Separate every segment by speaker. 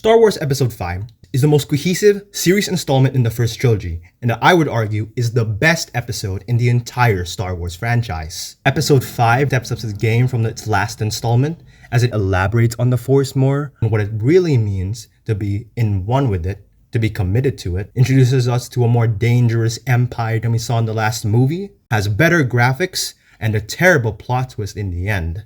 Speaker 1: Star Wars Episode 5 is the most cohesive series installment in the first trilogy, and I would argue is the best episode in the entire Star Wars franchise. Episode 5 steps up its game from its last installment as it elaborates on the Force more and what it really means to be in one with it, to be committed to it, introduces us to a more dangerous empire than we saw in the last movie, has better graphics, and a terrible plot twist in the end.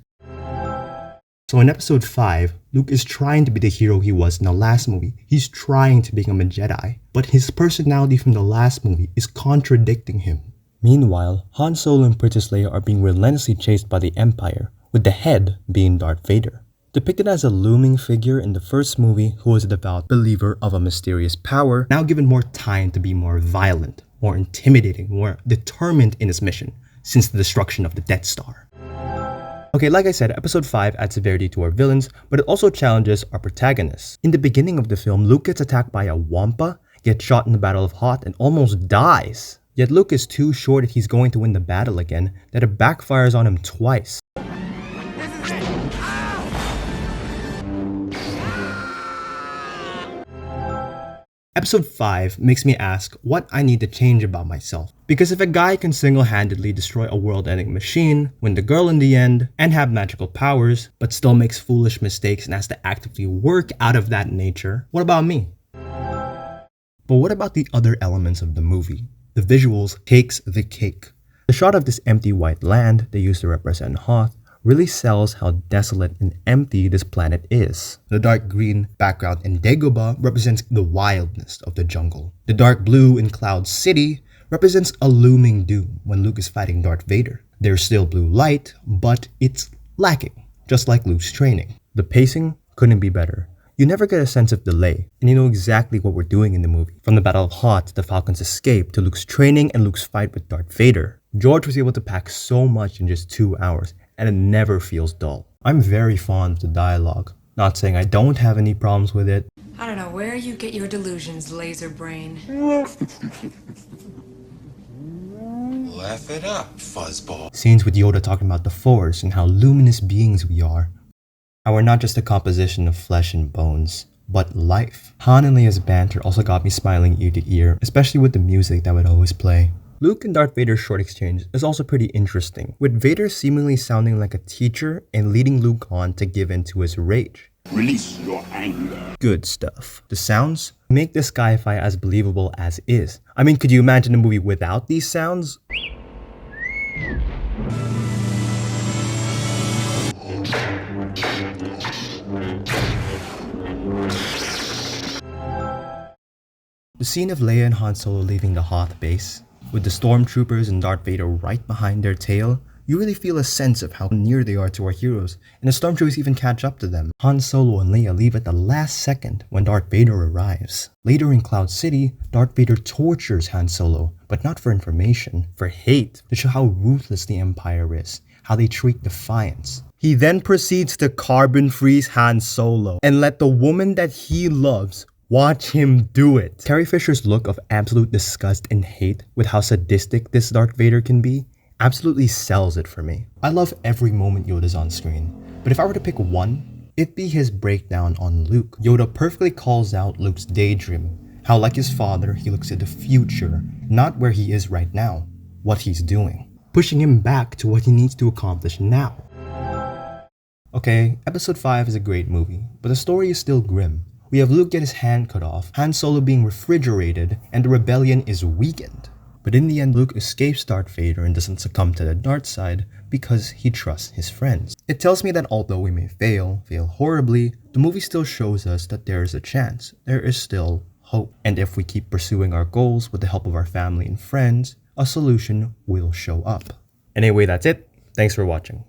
Speaker 1: So in episode 5, Luke is trying to be the hero he was in the last movie. He's trying to become a Jedi, but his personality from the last movie is contradicting him. Meanwhile, Han Solo and Princess Leia are being relentlessly chased by the Empire, with the head being Darth Vader. Depicted as a looming figure in the first movie who was a devout believer of a mysterious power, now given more time to be more violent, more intimidating, more determined in his mission, since the destruction of the Death Star. Okay, like I said, episode 5 adds severity to our villains, but it also challenges our protagonists. In the beginning of the film, Luke gets attacked by a Wampa, gets shot in the Battle of Hoth, and almost dies. Yet Luke is too sure that he's going to win the battle again, that it backfires on him twice. Episode 5 makes me ask what I need to change about myself. Because if a guy can single-handedly destroy a world-ending machine, win the girl in the end, and have magical powers, but still makes foolish mistakes and has to actively work out of that nature, what about me? But what about the other elements of the movie? The visuals takes the cake. The shot of this empty white land they used to represent Hoth really sells how desolate and empty this planet is. The dark green background in Dagobah represents the wildness of the jungle. The dark blue in Cloud City represents a looming doom when Luke is fighting Darth Vader. There's still blue light, but it's lacking, just like Luke's training. The pacing couldn't be better. You never get a sense of delay, and you know exactly what we're doing in the movie. From the Battle of Hoth to the Falcon's escape to Luke's training and Luke's fight with Darth Vader. George was able to pack so much in just 2 hours, and it never feels dull. I'm very fond of the dialogue. Not saying I don't have any problems with it.
Speaker 2: I don't know where you get your delusions, laser brain.
Speaker 3: Laugh it up, fuzzball.
Speaker 1: Scenes with Yoda talking about the Force and how luminous beings we are. How we're not just a composition of flesh and bones, but life. Han and Leia's banter also got me smiling ear to ear, especially with the music that would always play. Luke and Darth Vader's short exchange is also pretty interesting, with Vader seemingly sounding like a teacher and leading Luke on to give in to his rage.
Speaker 4: Release your anger.
Speaker 1: Good stuff. The sounds make this sci-fi as believable as is. I mean, could you imagine a movie without these sounds? The scene of Leia and Han Solo leaving the Hoth base, with the stormtroopers and Darth Vader right behind their tail, you really feel a sense of how near they are to our heroes, and the stormtroopers even catch up to them. Han Solo and Leia leave at the last second when Darth Vader arrives. Later in Cloud City, Darth Vader tortures Han Solo, but not for information, for hate, to show how ruthless the Empire is, how they treat defiance. He then proceeds to carbon freeze Han Solo, and let the woman that he loves watch him do it. Carrie Fisher's look of absolute disgust and hate with how sadistic this Darth Vader can be absolutely sells it for me. I love every moment Yoda's on screen, but if I were to pick one, it'd be his breakdown on Luke. Yoda perfectly calls out Luke's daydream, how like his father, he looks at the future, not where he is right now, what he's doing, pushing him back to what he needs to accomplish now. Okay, episode 5 is a great movie, but the story is still grim. We have Luke get his hand cut off, Han Solo being refrigerated, and the rebellion is weakened. But in the end, Luke escapes Darth Vader and doesn't succumb to the dark side because he trusts his friends. It tells me that although we may fail horribly, the movie still shows us that there is a chance, there is still hope. And if we keep pursuing our goals with the help of our family and friends, a solution will show up. Anyway, that's it. Thanks for watching.